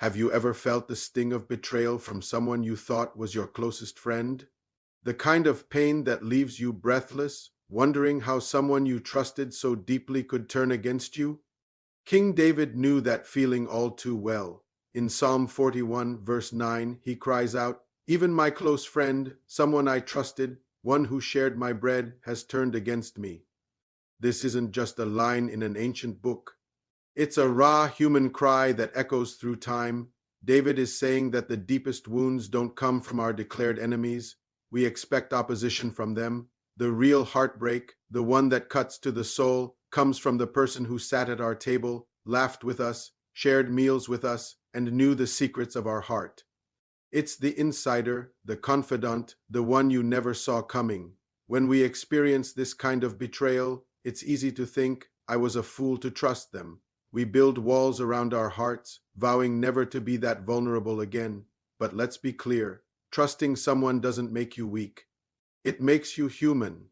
Have you ever felt the sting of betrayal from someone you thought was your closest friend? The kind of pain that leaves you breathless, wondering how someone you trusted so deeply could turn against you? King David knew that feeling all too well. In Psalm 41, verse 9, he cries out, "Even my close friend, someone I trusted, one who shared my bread, has turned against me." This isn't just a line in an ancient book. It's a raw human cry that echoes through time. David is saying that the deepest wounds don't come from our declared enemies. We expect opposition from them. The real heartbreak, the one that cuts to the soul, comes from the person who sat at our table, laughed with us, shared meals with us, and knew the secrets of our heart. It's the insider, the confidant, the one you never saw coming. When we experience this kind of betrayal, it's easy to think, "I was a fool to trust them." We build walls around our hearts, vowing never to be that vulnerable again. But let's be clear, trusting someone doesn't make you weak. It makes you human.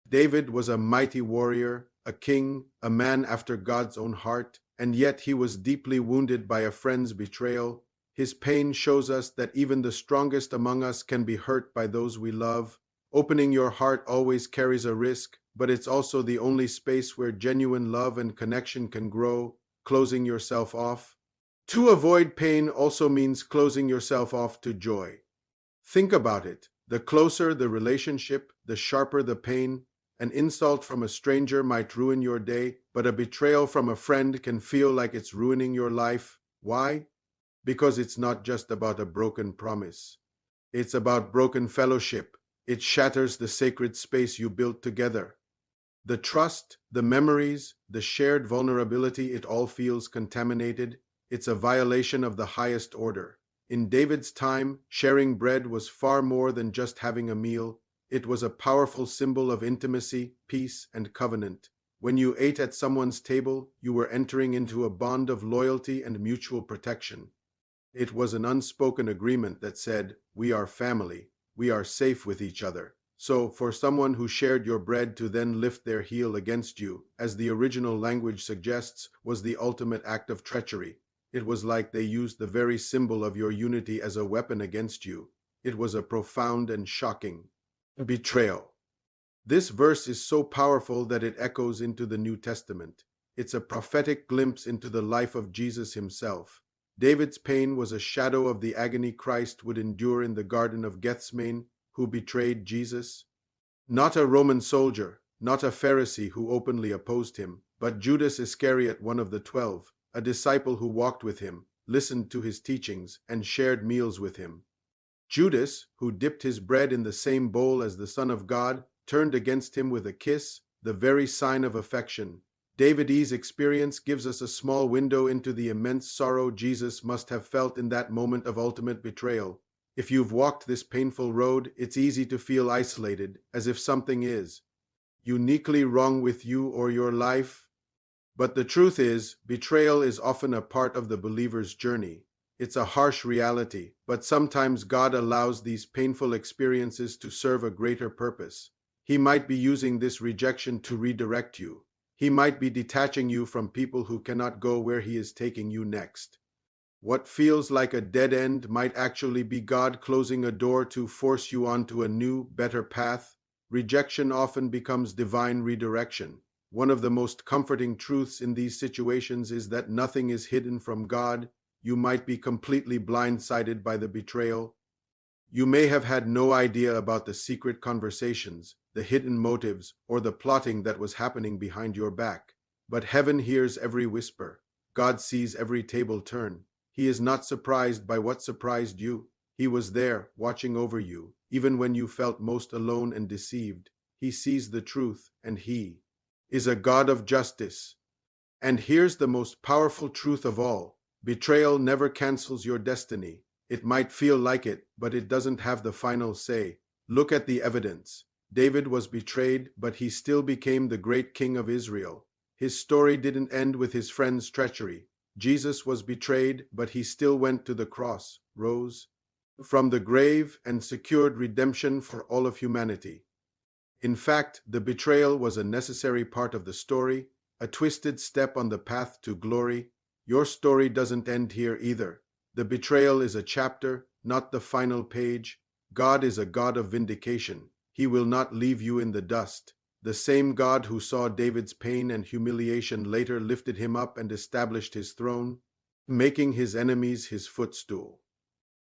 David was a mighty warrior, a king, a man after God's own heart, and yet he was deeply wounded by a friend's betrayal. His pain shows us that even the strongest among us can be hurt by those we love. Opening your heart always carries a risk, but it's also the only space where genuine love and connection can grow. Closing yourself off to avoid pain also means closing yourself off to joy. Think about it. The closer the relationship, the sharper the pain. An insult from a stranger might ruin your day, but a betrayal from a friend can feel like it's ruining your life. Why? Because it's not just about a broken promise. It's about broken fellowship. It shatters the sacred space you built together. The trust, the memories, the shared vulnerability, it all feels contaminated. It's a violation of the highest order. In David's time, sharing bread was far more than just having a meal. It was a powerful symbol of intimacy, peace, and covenant. When you ate at someone's table, you were entering into a bond of loyalty and mutual protection. It was an unspoken agreement that said, "We are family, we are safe with each other." So, for someone who shared your bread to then lift their heel against you, as the original language suggests, was the ultimate act of treachery. It was like they used the very symbol of your unity as a weapon against you. It was a profound and shocking betrayal. This verse is so powerful that it echoes into the New Testament. It's a prophetic glimpse into the life of Jesus himself. David's pain was a shadow of the agony Christ would endure in the Garden of Gethsemane. Who betrayed Jesus? Not a Roman soldier, not a Pharisee who openly opposed him, but Judas Iscariot, one of the 12, a disciple who walked with him, listened to his teachings, and shared meals with him. Judas, who dipped his bread in the same bowl as the Son of God, turned against him with a kiss, the very sign of affection. David's experience gives us a small window into the immense sorrow Jesus must have felt in that moment of ultimate betrayal. If you've walked this painful road, it's easy to feel isolated, as if something is uniquely wrong with you or your life. But the truth is, betrayal is often a part of the believer's journey. It's a harsh reality, but sometimes God allows these painful experiences to serve a greater purpose. He might be using this rejection to redirect you. He might be detaching you from people who cannot go where He is taking you next. What feels like a dead end might actually be God closing a door to force you onto a new, better path. Rejection often becomes divine redirection. One of the most comforting truths in these situations is that nothing is hidden from God. You might be completely blindsided by the betrayal. You may have had no idea about the secret conversations, the hidden motives, or the plotting that was happening behind your back. But heaven hears every whisper. God sees every table turn. He is not surprised by what surprised you. He was there, watching over you, even when you felt most alone and deceived. He sees the truth, and He is a God of justice. And here's the most powerful truth of all. Betrayal never cancels your destiny. It might feel like it, but it doesn't have the final say. Look at the evidence. David was betrayed, but he still became the great king of Israel. His story didn't end with his friend's treachery. Jesus was betrayed, but he still went to the cross, rose from the grave, and secured redemption for all of humanity. In fact, the betrayal was a necessary part of the story, a twisted step on the path to glory. Your story doesn't end here either. The betrayal is a chapter, not the final page. God is a God of vindication. He will not leave you in the dust. The same God who saw David's pain and humiliation later lifted him up and established his throne, making his enemies his footstool.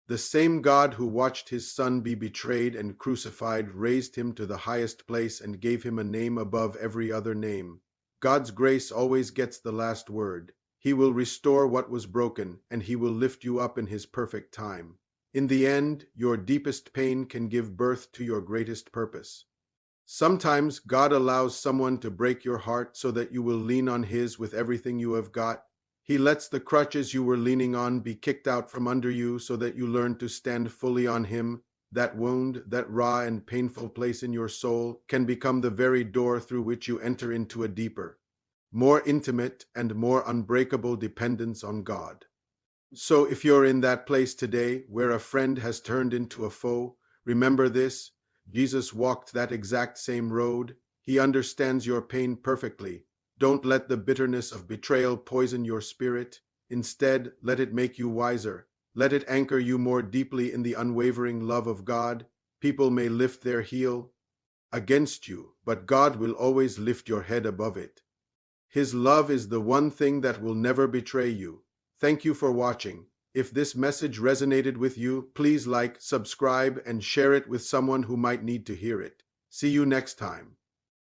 The same God who watched his son be betrayed and crucified raised him to the highest place and gave him a name above every other name. God's grace always gets the last word. He will restore what was broken, and he will lift you up in his perfect time. In the end, your deepest pain can give birth to your greatest purpose. Sometimes God allows someone to break your heart so that you will lean on his with everything you have got. He lets the crutches you were leaning on be kicked out from under you so that you learn to stand fully on him. That wound, that raw and painful place in your soul, can become the very door through which you enter into a deeper, more intimate, and more unbreakable dependence on God. So if you're in that place today where a friend has turned into a foe, remember this: Jesus walked that exact same road. He understands your pain perfectly. Don't let the bitterness of betrayal poison your spirit. Instead, let it make you wiser. Let it anchor you more deeply in the unwavering love of God. People may lift their heel against you, but God will always lift your head above it. His love is the one thing that will never betray you. Thank you for watching. If this message resonated with you, please like, subscribe, and share it with someone who might need to hear it. See you next time.